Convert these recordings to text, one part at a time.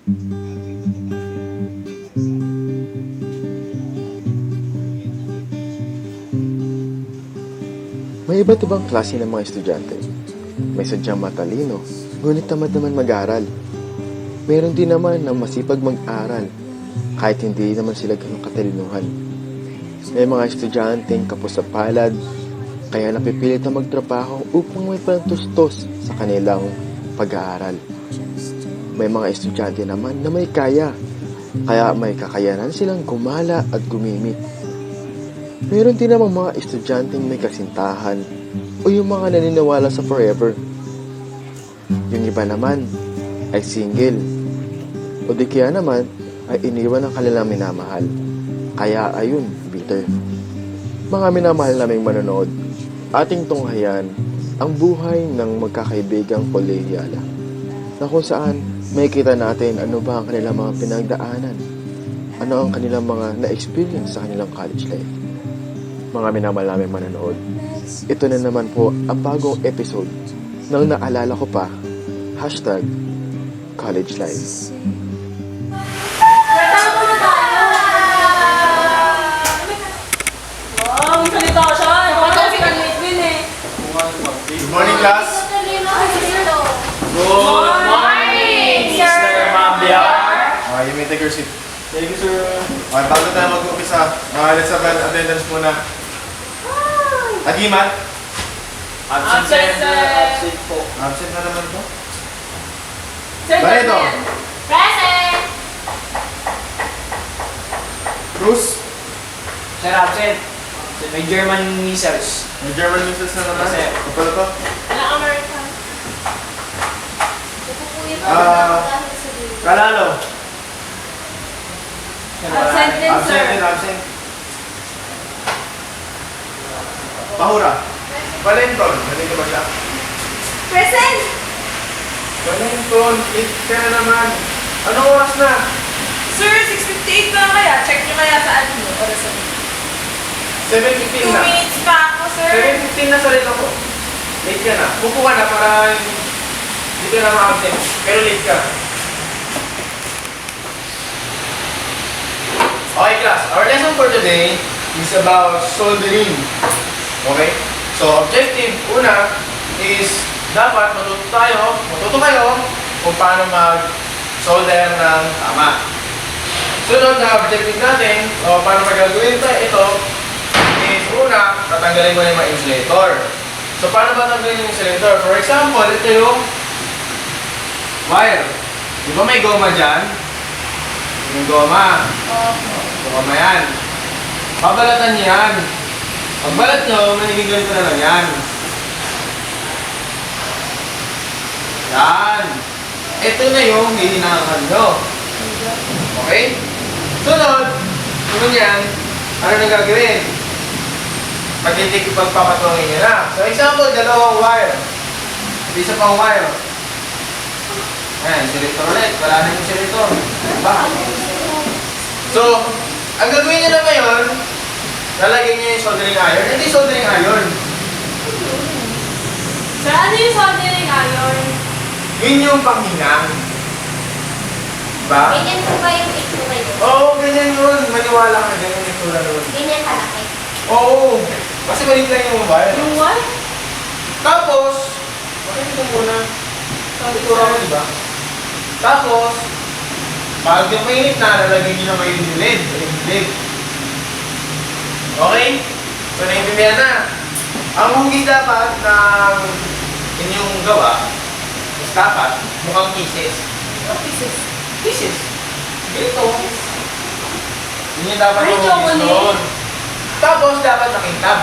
May iba't ibang klase ng mga estudyante. May sadyang matalino, ngunit tamad naman mag-aral. Meron din naman na masipag mag-aral, kahit hindi naman sila ganun katalinuhan. May mga estudyanteng kapos sa palad, kaya napipilit na magtrabaho upang may pantustos sa kanilang pag-aaral. May mga estudyante naman na may kaya, kaya may kakayanan silang gumala at gumimik. Meron din namang mga estudyanteng may kasintahan o yung mga naniniwala sa forever. Yung iba naman ay single o di kaya naman ay iniwan ng kanilang minamahal. Kaya ayun, bitter. Mga minamahal naming manonood, ating tunghayan ang buhay ng magkakaibigang kolehiyala na kung saan may kita natin ano ba ang kanilang mga pinagdaanan, ano ang kanilang mga na-experience sa kanilang college life. Mga minamahal naming manonood, ito na naman po ang bagong episode ng naalala ko pa, #College Life. Wow, salita siya. Nakakita si Kanwit din eh. Good morning, class. Good morning, Sir Mambia. You may take your seat. Thank you, sir. Okay, bago tayo mag-umpisa, let's have an attendance muna. Agimat? Absent, sir. Absent po. Absent na naman to. Sir, Barreto. Present. Cruz? Sir, absent. May German measles. May German missiles na naman. Yes, sir. Kapala to? Wala American. Kalalo? Absent din, sir. Absent din, absent. Pahura? Valenton? Nandito ba siya? Present. Valenton, 8 ka na naman. Anong oras na? Sir, 6:58 na kaya. Check nyo kaya sa ano. Oras na. 7:15 2 na. minutes pa ako, sir. 7:15 na sa rin ako. Late ka na. Pupo ka na para hindi ka na ma-absent. Pero late ka. Okay, class. Our lesson for today is about soldering. Okay? So, objective una is dapat matuto kayo kung paano mag-solder ng tama. Sunod na objective natin, o paano magagawin ito, is una, tatanggalin mo yung mga insulator. So, paano ba tatanggalin yung insulator? For example, ito yung wire. Di ba may goma dyan? Yung goma. Goma yan. Babalatan niyo yan. Pagbalat nyo, maniging ganito na lang yan. Yan. Ito na yung hihinakan nyo. Okay? Sunod yan, ano nang gagawin? Pagpapatuwangin nyo na. So, example, dalawang wire. Isa pang wire. Ayan, insulator ulit. Wala na yung insulator. Diba? So, ang gagawin nyo na ngayon, lalagyan niyo yung soldering iron. Hindi soldering iron. Sir, ano yung soldering iron? Yun yung panghinang. Diba? Ganyan po ba yung itsura yun? Oo, ganyan yun. Maniwala ka, ganyan yung itsura nun. Ganyan kalaki. Oo. Kasi maliit lang yung wire. Yung what? Tapos, makinig ko muna. Ang itsura mo, diba? Tapos, pag yung mainit na, lalagyan niyo na may lid. Okay? So, naintindihan na. Ang hugis dapat ng inyong gawa is dapat mukhang kisses. What pieces? Kisses. Ganito. Yun yung dapat Ay, yung hugis chocolate. doon. Tapos, dapat makintab.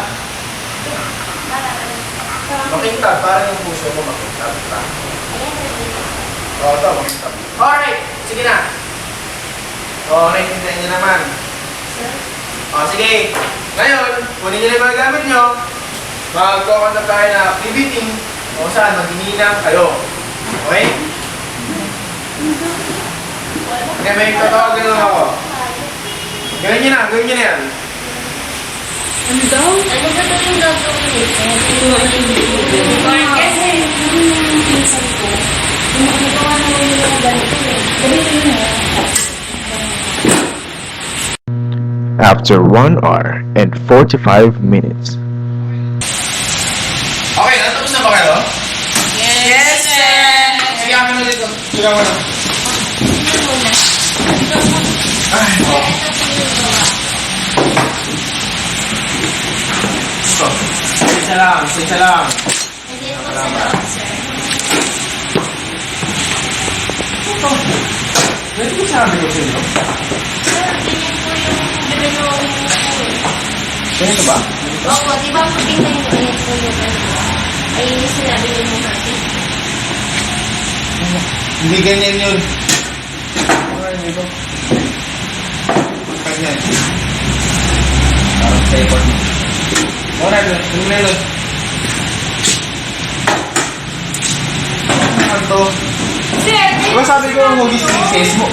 Makintab, para yung puso mo makintab. Oo, ito, makintab. Alright, sige na. Oo, naintindihan niyo naman. O, sige. Ngayon, kunin niyo na yung mga gamit nyo. Magkakontak tayo na activity kung saan maghihinang kayo. Okay? Okay, may tatawagan lang ako. Gawin niyo na yan. Ano daw? Ano ba ito yung gagawin? Kasi, Pinsan ko, yung makagawa naman yung mga ganito eh. Ganito After 1 hour and 45 minutes. Okay, natapos na ba kayo? Yes, sir! Sige, akin na dito. Sige mo na. Ay, oh. Stop. Isa lang, isa lang. Hindi po sa loob, sir. Pwede ko sabi ko sa inyo? Sir, ganyan po yung development po eh. Ganito ba? Opo, di ba makita yung ulit po yung ay yung sinabi niyo mo natin. Hindi ganyan yun. Okay, dito. Ganyan. Parang paper. Alright, tumulong. Ano to? Sir! Diba sabi ko yung hugis kisses mo?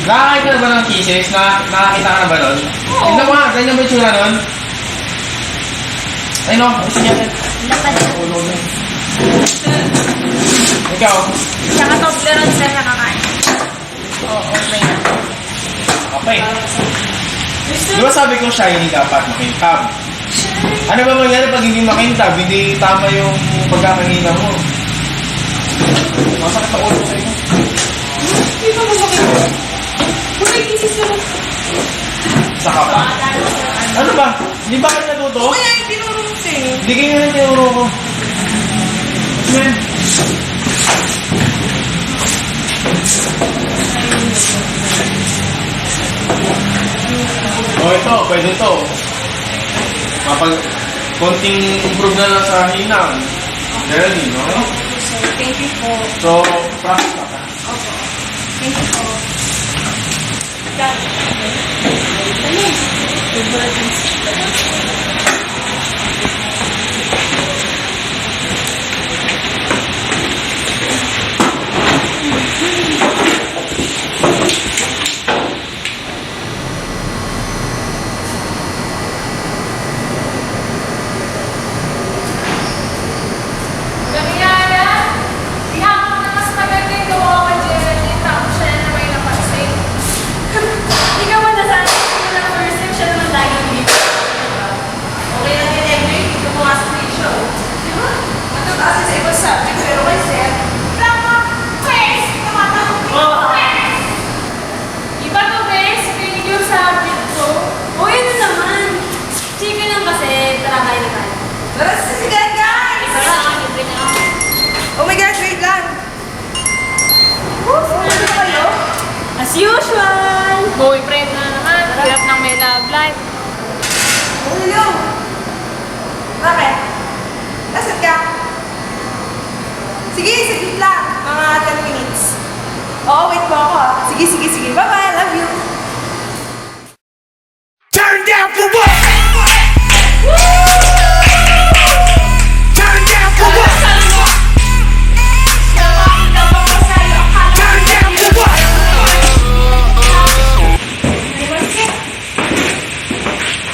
Nakakita na ba ng kisses? Nakakita ka na ba nun? Oo. Tignan mo nga, ganyan ba yung tsura nun? Ay no, gusto niya rin. Lapad na. Ulo na. Ikaw? Tsaka Toblerone, sir, nakakain. Oo, okay na. Okay. Di ba sabi ko shiny dapat makintab? Ano ba mangyari pag hindi makintab? Hindi tama yung pagkakahina mo. Masakit sa ulo sa'yo. Hindi ba mamakita? Kung may kisis naman. Saka pa. Ano ba? Hindi ba kayo natuto? Kaya yung tinuro mo sa'yo. Hindi kayo na tinuro ko. Yan. Oh, ito. Pwede ito. Konting improve na lang sa hinang. Generally, no? Sir, thank you po. So, practice na ka. Opo. Thank you po. Ganyan, ihapon na mas maganda yung gawa ko, Jeremy. Tapos siya na may napansin. Ikaw ba nasaan ko na first time siya naman lagi dito? Okay lang din every week ito pumasok na yung show. Di ba? Matataas sa ibang subject, pero kay Sir, tama, Wes! Tumatanong ko, Wes! Iba to, Wes. Pinig yung subject ko. O, yun na naman. Chika lang kasi, tara kayo na tayo. Tara, sisigan, guys! Wala ka, libre na ako. Oh my gosh, wait lang! Ano kayo? As usual! Boyfriend na naman. Hirap ng may love life. Hello! Bakit? Nasaan ka? Sige, saglit lang. Mga 10 minutes. Oo, wait po ako ah. Sige, sige, sige. Bye-bye, love you. Turn down for what? Turn down for what? Turn down for what?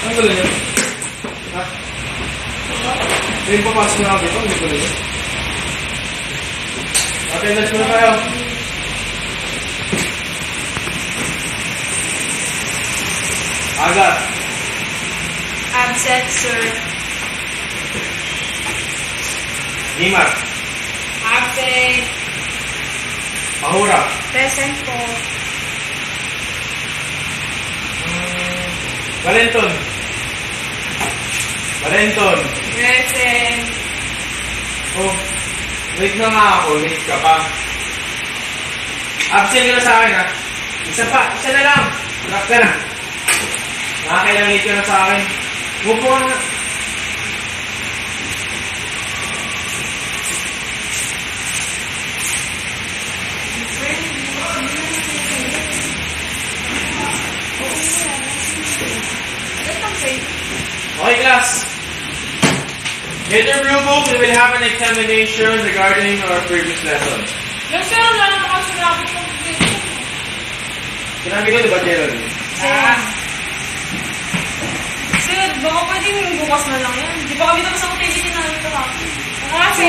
Ang tuloy niyo? Ha? Hindi pa pasok na ako dito, hindi tuloy niyo. Attendance muna tayo. Agad. Absent, sir. Himar. Absent. Mahura. Present po. Valenton. Valenton. Present. Oh, wait na nga ako. Wait ka pa. Absent ka na sa akin, ha? Isa pa. Isa na lang. Lock ka na. Nakakailangan ka na sa akin. Move on na. Okay, class. Get your blue book. We will have an examination regarding our previous lesson. Yung sir, wala naman ako sinabi ko. Sinabi ko, di ba, Gerald? Sir, baka pwedeng bukas na lang yan. Di ba kami tapos ako pwede namin ito ha? Kasi,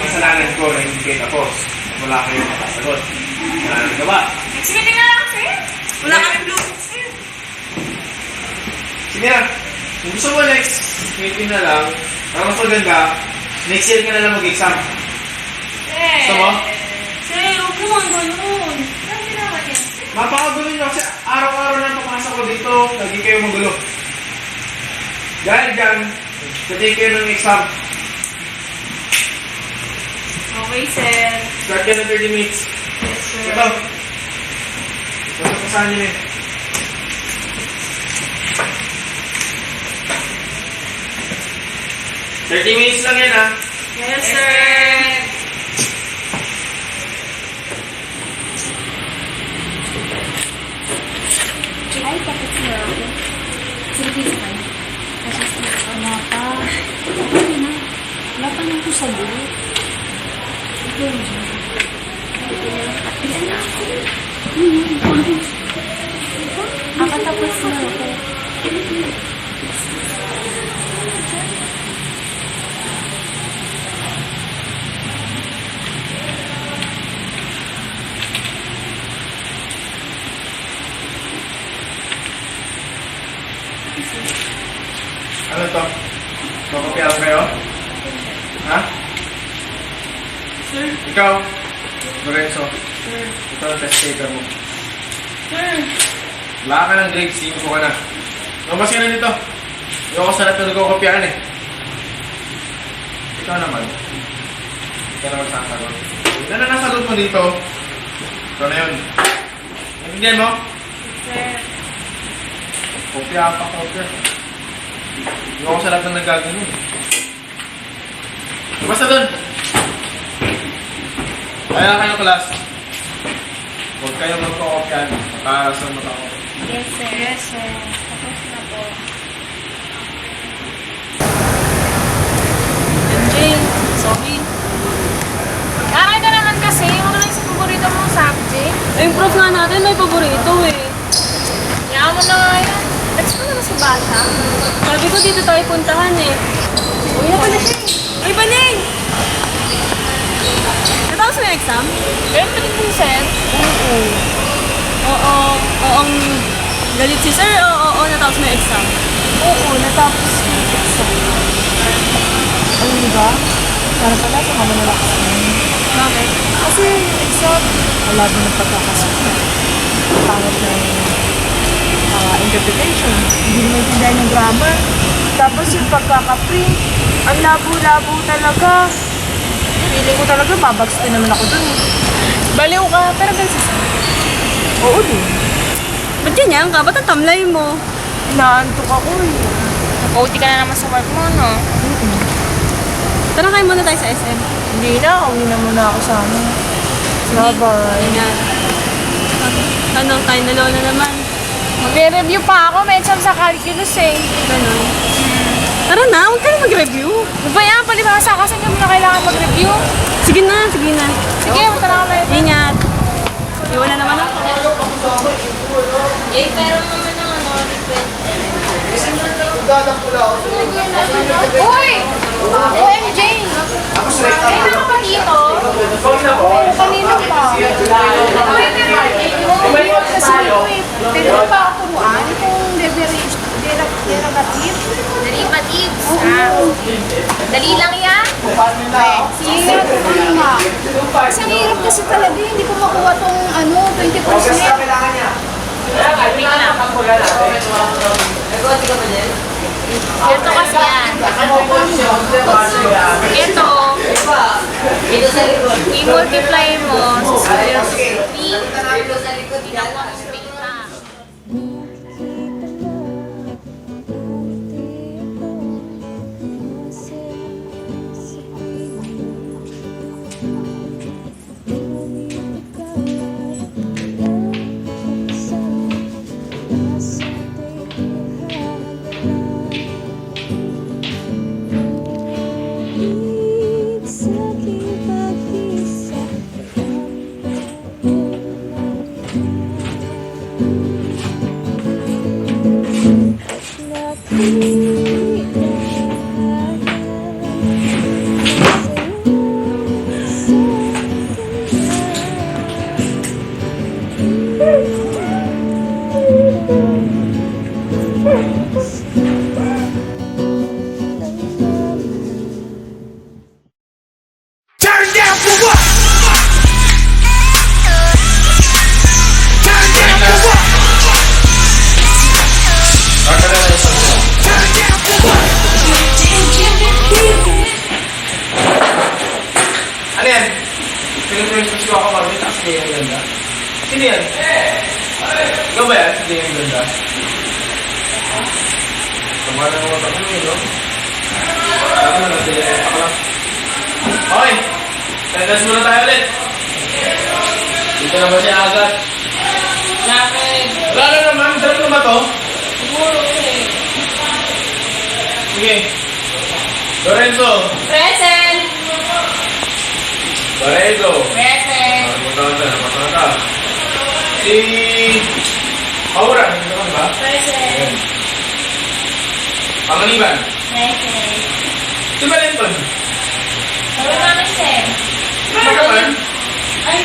Kasalanan ko na hindi kayo tapos. Wala kayong makasagot. Wala nang gawa. Sige, tingnan lang, sir. Wala kami blue book, sir. Sige na. Kung gusto mo next meeting na lang, para mas maganda, next year ka na lang mag-exam. Gusto mo? Sir, huwag naman ganun. Kasi naman yan. Mapakagulo nyo kasi araw-araw na papasok ko dito, lagi kayo magulo. Dahil dyan, tatay kayo ng exam. Okay, sir. Start ka ng 30 minutes. Yes, sir. Ito. Pasapasahan nyo na yun. $30 lang yan, ha? Yes, sir. Ay, tapos na ako. Sige, sige. Wala pa. Wala na. Wala pa nang sa bulit. Ito na ako. Tapos na ako. Ano to? Makopiyaw kayo? Ha? Sir. Ikaw? Lorenzo? Sir. Ito ang test taker mo. Sir. Wala ka ng grade 5 ka na. Lumabas ka na dito. Hindi ako sarap na nagkakopyaan eh. Ikaw naman. Ikaw naman sa akin. Hindi na nasa loob mo dito. Ito na yun. Naintindihan mo? Sir. Kopya pa, kopya. Hindi ako sarap na nagagano. Basta doon. Kaya kayo class. Huwag kayo magkakopyan para sa mata ko. Yes, sir. Yes, sir. Tapos na po. Jane, sorry. Aray ka naman kasi. Huwag lang sa paborito mong subject. Yung prof nga natin may paborito eh. Kaya mo na nga yan. Let's go naman sa bata. Sabi ko dito tayo puntahan eh. Uy na pala siya. Ay, Baning! Natapos mo yung exam? Pero pinipin, sir. Oo. Oo. Galit si sir? Oo, natapos mo yung exam. Oo, natapos ko yung exam. Ano ba? Para pala sa mga nalakas. Bakit? Kasi yung exam, wala din ng pagkakasulat. Pangit na yung interpretation. Hindi mo maintindihan yung grammar. Tapos yung pagkaka-print, ang labo-labo talaga. Feeling ko talaga, babagsak din naman ako dun. Baliw ka, pero ganun sa Oo din. Ba't ganyan ka? Ba't ang tamlay mo? Inaantok ako eh. Nag-OT ka na naman sa work mo, no? Tara kayo muna tayo sa SM. Hindi na, uwi na muna ako sa amin. Bye-bye. Ayan. Ano, tayo na na naman. Magre-review pa ako. May exam sa calculus eh. Ganun. Tara na, huwag ka na mag-review. Ano ba yan? Palibasa kasi hindi mo na kailangan mag-review. Sige na, sige na. Sige, punta na kami. Ingat. Iwan na naman ako. Eh, pero naman ang ano, request. Uy! OMJ! Kailan ka pa dito? Kanina pa. Kasi pwede mo pa ako turuan kung derivative. Derivatives. Dali lang yan. Sige, turuan nga. Kasi ang hirap kasi talaga, hindi ko makuha tong 20%. Ito kasi yan. Ito. I-multiply mo sa square root 3. Ginawa mo beta. Turn down for what? Turn down for what? Turn down for what? Ano yan? Pinag-princess ko ako kami, tapos di yung ganda. Sino yan? Ikaw ba yan? Di yung ganda. Tama na mga tapunin, no? Tama na, di yung pakalap. Okay. Tendas muna tayo ulit. Dito naman siya agad. Bakit? Wala na naman. Sarap na ba to? Siguro eh. Sige. Lorenzo. Present! Lorenzo. Present! Napatawa ka. Si... Aura. Hindi naman ba? Present! Pangaliban. Present! Si Valenton. Wala naman sir. Ano naman? Ay,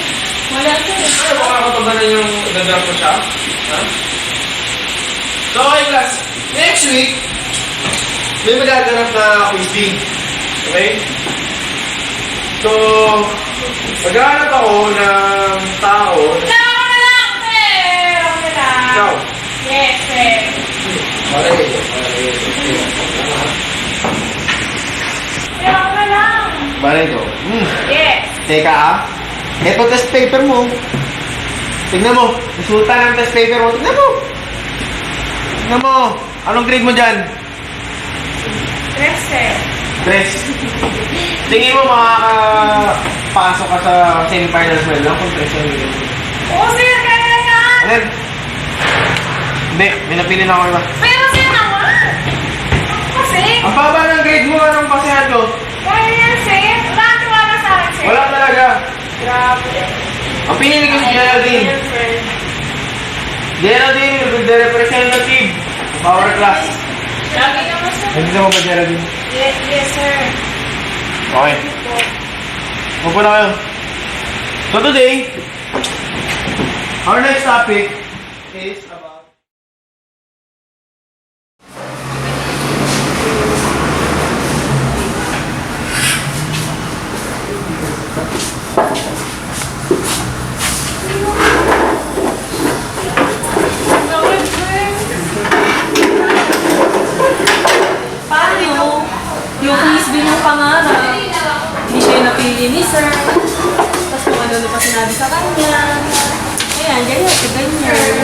wala sir. Ano ba kakatabanan yung dadrop ko siya? Ha? So, okay class. Next week, may magaganap na quiz bee. Okay? So, maghahanap ako ng tao. Ako na lang sir! Ako na lang. Ikaw. Yes sir. Malay. Sir, ako na lang. Malay ko. Yes. Teka Ito test paper mo. Tignan mo. Resulta ng test paper mo. Tignan mo. Tignan mo. Anong grade mo dyan? Yes sir. 3. Tingin mo makakapasok ka sa semi-finals well lang kung 3 yung grade mo. Oo sir, kaya yan. Ano? Hindi. May napili na ako iba. Pero sir naman. Kasi, Ang baba ng grade mo. Anong pasahan ko? kaya yan sir. Wala kang tiwala sa akin sir. Wala talaga. Grabe. Ang pinili ko si Geraldine. Yes, sir. Geraldine, the representative. Power class. Lagi naman sir. Nandito mo ba, Geraldine? Yes sir. Okay. Upo na kayo. So today, our next topic is about... Paano? Yung quiz din yung pangarap. Hindi siya yung napili ni sir. Tapos kung ano pa sinabi sa kanya. Ayan, ganyan.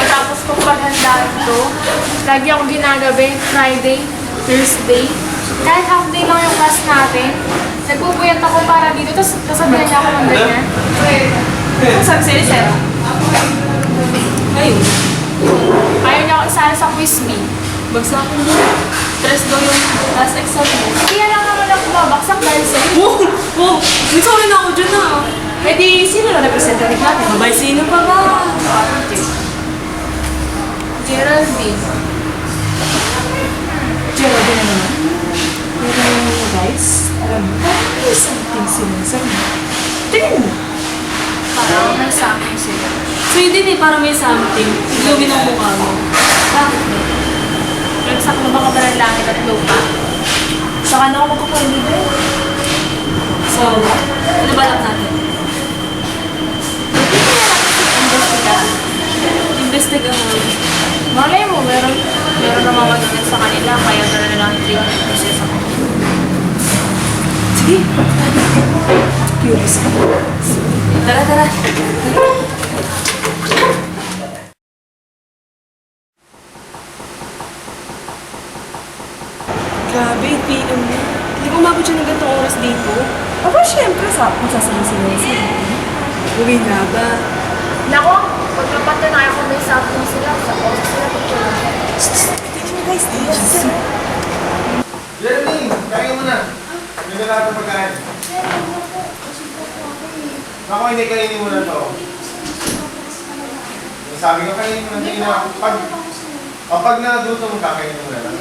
Tapos kung paghandaan ko, lagi ako ginagabi, Friday, Thursday. Kahit half day lang yung class natin, nagbubuyat ako para dito, tapos kasabihan niya ako ng ganyan. Ano sabi sa'yo, sir? Ayun. Ayaw niya ako isali sa quiz bee. Bagsak ko din. Stress daw yung last exam mo. Kaya lang naman ako babaksak dahil sa'yo. Wow! Sorry na ako dyan ah. Eh di, sino na representative natin? Mabay, sino pa ba? Geraldine. Geraldine na naman. Pero guys, alam mo, may something sinasabi. Tingnan mo. Parang may something sila. So yun din eh, parang may something. Ilumin ang mukha mo. Bakit? Nagsak mo ba ka ba ng langit at lupa? Saka na ako magkukulit eh. So, ano ba lang natin? Investigahan. Malay mo, meron namang matutin sa kanila, kaya gano'n na lang yung treatment process ako. Sige. Curious ako. Tara, tara. Grabe, 8 PM na. Hindi ko umabot siya ng ganitong oras dito. Aba, syempre, masasabi sila. Uwi na ba? Nako, pagkapatunay ako may something sila, sa oras sila pagkapatunay. Tingnan mo guys, dito. Geraldine, kain mo na. May nalahat ng pagkain. Ako hindi kainin mo na to. Sabi ko kainin mo na. Hindi na. Pag naduto mo, kakainin mo na lang.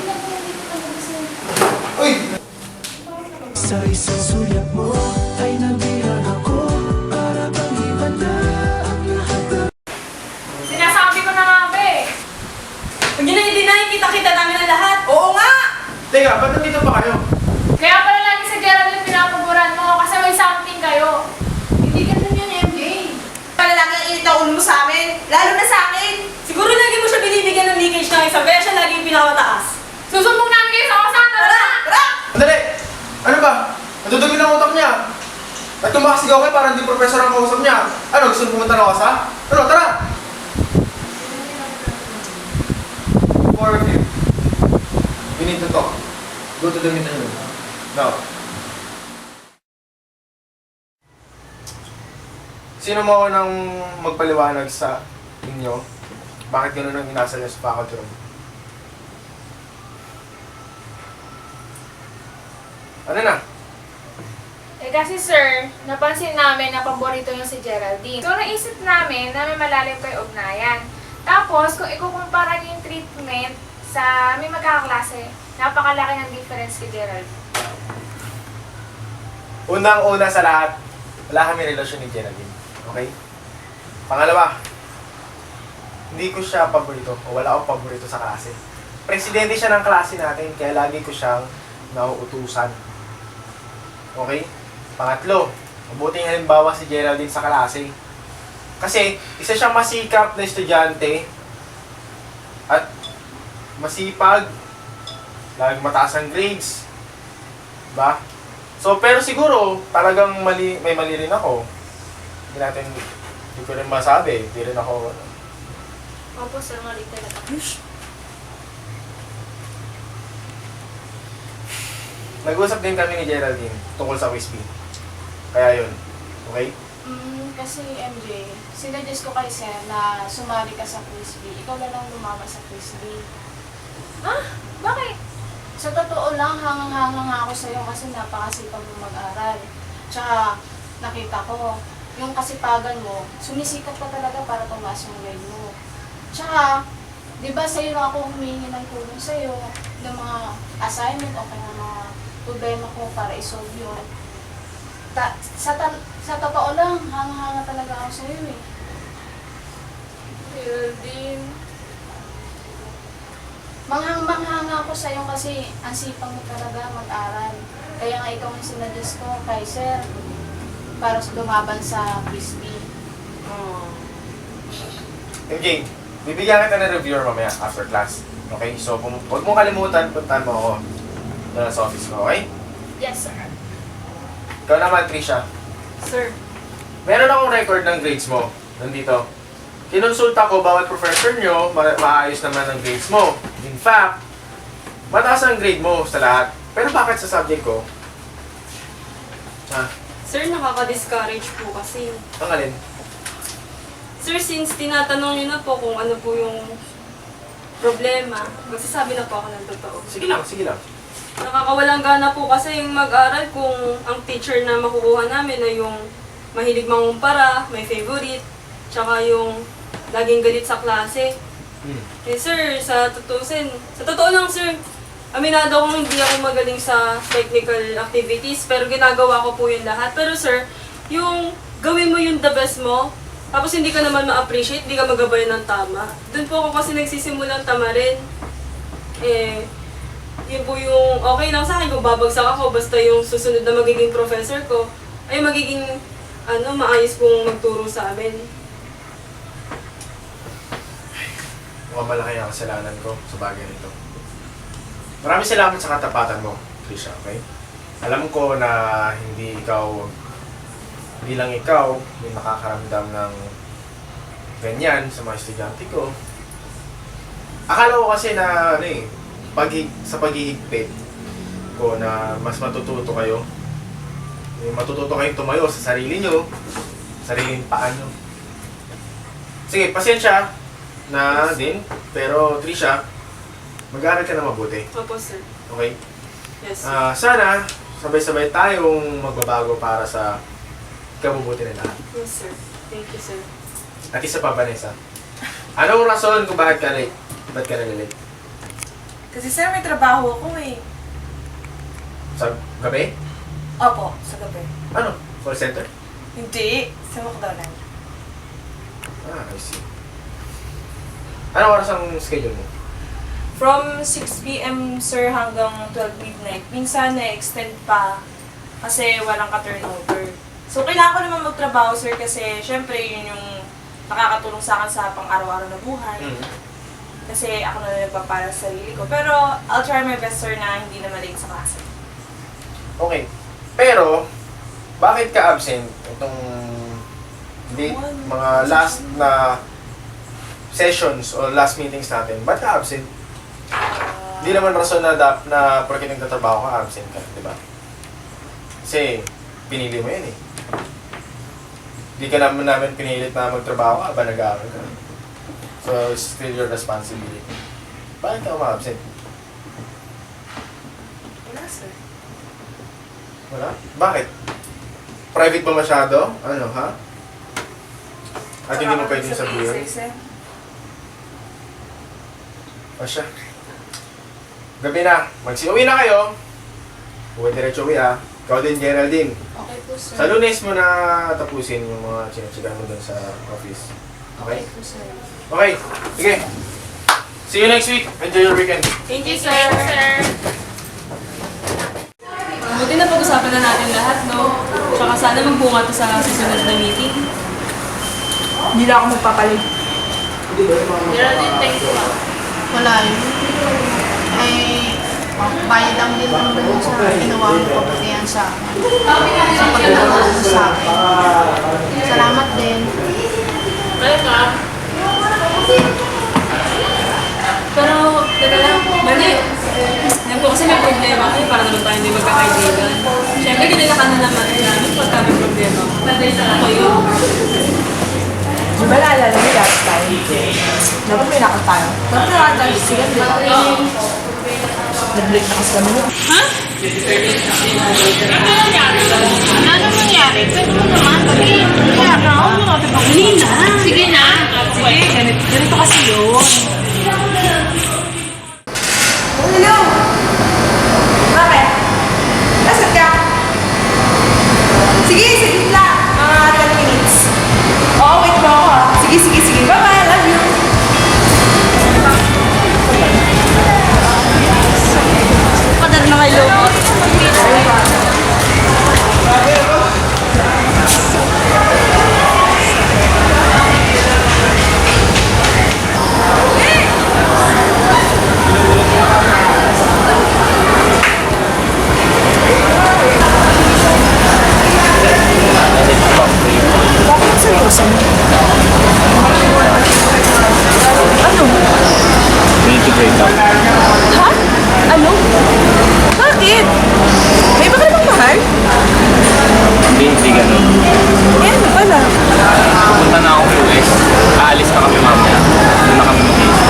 Uy! Sa isang sulyap mo ay nabihan ako para bang iba na ang lahat ng nakita namin ang lahat. Oo nga! Teka, ba't nandito pa kayo? Kaya pala lagi sa Geraldine pinapaboran mo kasi may something kayo. Hindi ganun yun, MJ. Pala lang ang init na ulo mo sa amin. Lalo na sa akin. Siguro lagi mo siya binibigyan ng leakage ng exam, kaya siya lagi yung pinakamataas. Susumbong namin kayo sa kasan. Tara! Tara! Andali! Ano ba? Nadudumi ng utak niya. At tumakasigaw kayo para hindi professor ang kausap niya. Ano, gusto mo pumunta ng kasa? Ano, tara! 4 of you. We need to talk. Go to the meeting room. Now. Sino mo nang magpaliwanag sa inyo? Bakit gano'n ang inasa niya sa faculty room? Ano na? Eh kasi sir, napansin namin na paborito niyo si Geraldine. So naisip namin na may malalim kayo ugnayan. Tapos kung ikukumpara niyo yung treatment sa may magkakaklase, napakalaki ng difference kay Gerald. Unang-una sa lahat, wala kami relasyon ni Geraldine. Okay? Pangalawa, hindi ko siya paborito o wala akong paborito sa klase. Presidente siya ng klase natin, kaya lagi ko siyang nauutusan. Okay? Pangatlo, mabuting halimbawa si Geraldine sa klase. Kasi, isa siyang masikap na estudyante at masipag, laging mataas ang grades. Diba? So, pero siguro, talagang may mali rin ako. Hindi ko rin masabi. Hindi rin ako, Opo sir, mali talaga. Nag-usap din kami ni Geraldine tungkol sa Quiz Bee. Kaya yun. Okay? Kasi MJ, sinuggest ko kay Sir na sumali ka sa Quiz Bee. Ikaw na lang lumama sa Quiz Bee. Ah? Bakit? Sa totoo lang, hangang-hanga nga ako sa'yo kasi napakasipag mo mag-aral. Tsaka, nakita ko, yung kasipagan mo, sumisikat ka talaga para tumaas yung grade mo. Tsaka, di ba sa'yo na ako humingi ng tulong sa'yo ng mga assignment o kaya mga problema ko para isolve yun. Sa totoo lang, hanga-hanga talaga ako sa'yo eh. Geraldine. Manghang-manghanga ako sa'yo kasi ang sipag mo talaga mag-aral. Kaya nga ikaw yung sinuggest ko kay Sir para lumaban sa Quiz Bee. MJ, bibigyan kita ng reviewer mamaya after class. Okay? So, huwag mong kalimutan, puntahan mo ako doon sa office ko, okay? Yes, sir. Ikaw naman, Trisha. Sir, Meron akong record ng grades mo. Nandito. Kinonsulta ko bawat professor nyo, maayos naman ang grades mo. In fact, mataas ang grade mo sa lahat. Pero bakit sa subject ko? Ha? sir, nakaka-discourage po kasi. Ang alin? Sir, since tinatanong niyo na po kung ano po yung problema, magsasabi na po ako ng totoo. Sige lang, sige lang. Nakakawalang gana po kasi yung mag-aral kung ang teacher na makukuha namin ay yung mahilig mangumpara, may favorite, tsaka yung laging galit sa klase. Eh sir, sa totoo lang sir, aminado akong hindi ako magaling sa technical activities, pero ginagawa ko po yung lahat. Pero sir, yung gawin mo yung the best mo, tapos hindi ka naman ma-appreciate, hindi ka magabayan ng tama. Doon po ako kasi nagsisimulang tamarin. Eh, yun po yung okay lang sa akin kung babagsak ako, basta yung susunod na magiging professor ko, ay magiging, maayos pong magturo sa amin. Mukhang malaki ang kasalanan ko sa bagay nito. Maraming salamat sa katapatan mo, Trisha, okay? Alam ko na hindi lang ikaw yung nakakaramdam ng ganyan sa mga estudyante ko. Akala ko kasi na, sa paghihigpit ko na mas matututo kayo. Matututo kayong tumayo sa sarili nyo, sariling paa nyo. Sige, pasensya na din, pero Trisha, mag-aaral ka na mabuti. Opo sir. Okay? Yes sir. Sana, sabay-sabay tayong magbabago para sa kabubuti ng lahat. Yes sir. Thank you sir. At isa pa, Vanessa. Anong rason kung bakit ka late? Ba't ka na-late? Kasi sir, may trabaho ako eh. Sa gabi? Opo, sa gabi. Ano? Call center? Hindi, sa McDonald's. I see. Anong oras ang schedule mo? From 6 p.m. sir hanggang 12 midnight. Minsan na-extend pa kasi walang ka-turnover. So, kailangan ko naman magtrabaho, sir, kasi syempre yun yung nakakatulong sa akin sa pang-araw-araw na buhay. Kasi ako na nagpapara sa sarili ko. Pero, I'll try my best, sir, na hindi na malate sa klase. Okay. Pero, bakit ka absent itong mga last na sessions o last meetings natin? Ba't ka absent? Hindi naman rason na porque nagtatrabaho ka, absent ka, di ba? Kasi, pinili mo yan eh. Hindi ka naman namin pinilit na magtrabaho ka ba nag-aaral ka. So, it's still your responsibility. Bakit ka ma-absent? Wala, sir. Wala? Bakit? Private ba masyado? Ano, ha? At hindi mo pwedeng sabihin? O siya. Gabi na. Magsiuwi na kayo. Huwag diretso uwi ha. Ikaw din, Geraldine. Okay po, sir. Sa Lunes mo na tapusin yung mga chine-checkan mo dun sa office. Okay? po, sir. Okay. Sige. See you next week. Enjoy your weekend. Thank you, sir. Buti na pag-usapan na natin lahat, no? Tsaka sana magbunga to sa susunod na meeting. Hindi na ako magpapalit. Geraldine, thank you. Wala yun. Ay, bayad lang din naman dun sa ginawa mo kapatihan sa akin. Sa pagkakataon mo sa akin. Salamat din. Welcome. Pero, teka lang, mali. Alam ko kasi may problema kayo para naman tayo hindi magkakaibigan. Siyempre, kinilaka na naman namin pagka may problema. Ako yun. Di ba naalala mo last time? Dapat may nakal tayo. Dapat may nakal tayo. Sige, di ba? Nag-break na kasi kami nun. Ano nangyari? Pwede mo naman. Sige na. Sige na. Sige, ganito kasi yun. Hello! Bakit? Nasaan ka? Sige, sige lang. Mga 10 minutes. Oo, wait mo ako. Sige, sige, sige. Bye-bye. Love you. Padad na kayo. Bakit seryoso mo? Ano? We need to break up. Ha? Ano? Bakit? May iba ka namang mahal? Hindi ganun. Eh, ano pala? Pupunta na ako US. Aalis na kami mamaya. Doon na kami mag-iisip.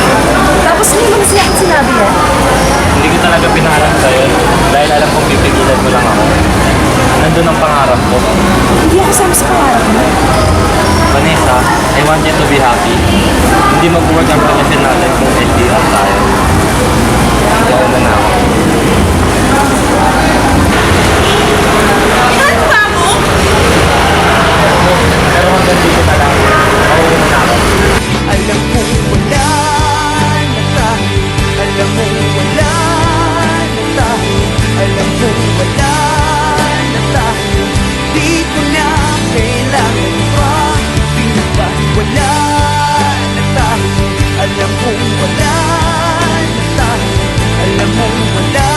Tapos hindi mo na siya sinabi yan? Hindi ko talaga pinaharap sa'yo. Dahil alam kong pipigilan mo lang ako. Nandun ang pangarap ko. Hindi ako sama sa pangarap mo. Vanessa, I want you to be happy. Hindi mag-work ang relasyon natin kung LDR tayo. Diyan na ako. Ano ba mo? Pero hanggang dito na lang. Pauwi na ako. Alam mo wala na tayo. Alam mo wala na tayo. Alam mo wala na tayo. Di ko na kailangan pa. Di ba wala na tayo. Alam mo wala na tayo. Alam mo wala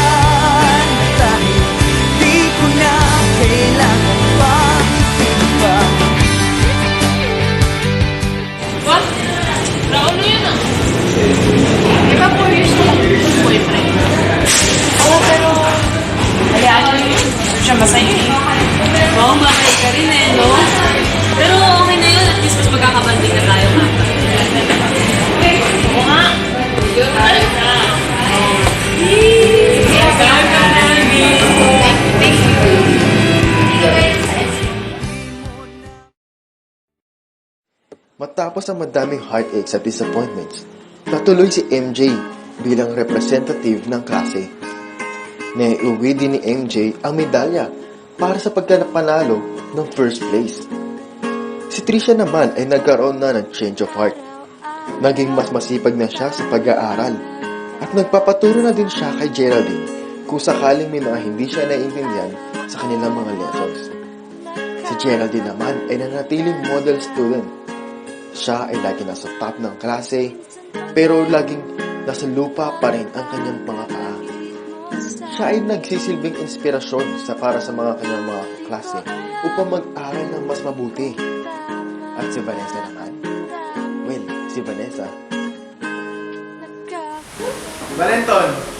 na tayo. Di ko na kailangan pa. Di ba? What? Raul yun ah. Di ba 4 years na yung boyfriend? Oo, pero... Hayaan nyo yun. Siya masaya eh. Oo, bakit ka rin eh, no? Pero okay na yun, at least mas magkakabanding na tayo ha. Oo nga. Yun talaga. Thank you. Matapos ang madaming heartaches at disappointments, natuloy si MJ bilang representative ng klase. Naiuwi din ni MJ ang medalya para sa pagkapanalo ng first place. Si Trisha naman ay nagkaroon na ng change of heart. Naging mas masipag na siya sa pag-aaral At nagpapaturo na din siya kay Geraldine kung sakaling may mga hindi siya naiintindihan sa kanilang mga lessons. Si Geraldine naman ay nanatiling model student. Siya ay lagi nasa top ng klase, pero laging nasa lupa pa rin ang kanyang mga paa. Siya ay nagsisilbing inspirasyon para sa mga kanyang mga kaklase upang mag-aral ng mas mabuti. At si Vanessa naman? Well, si Vanessa. Valenton,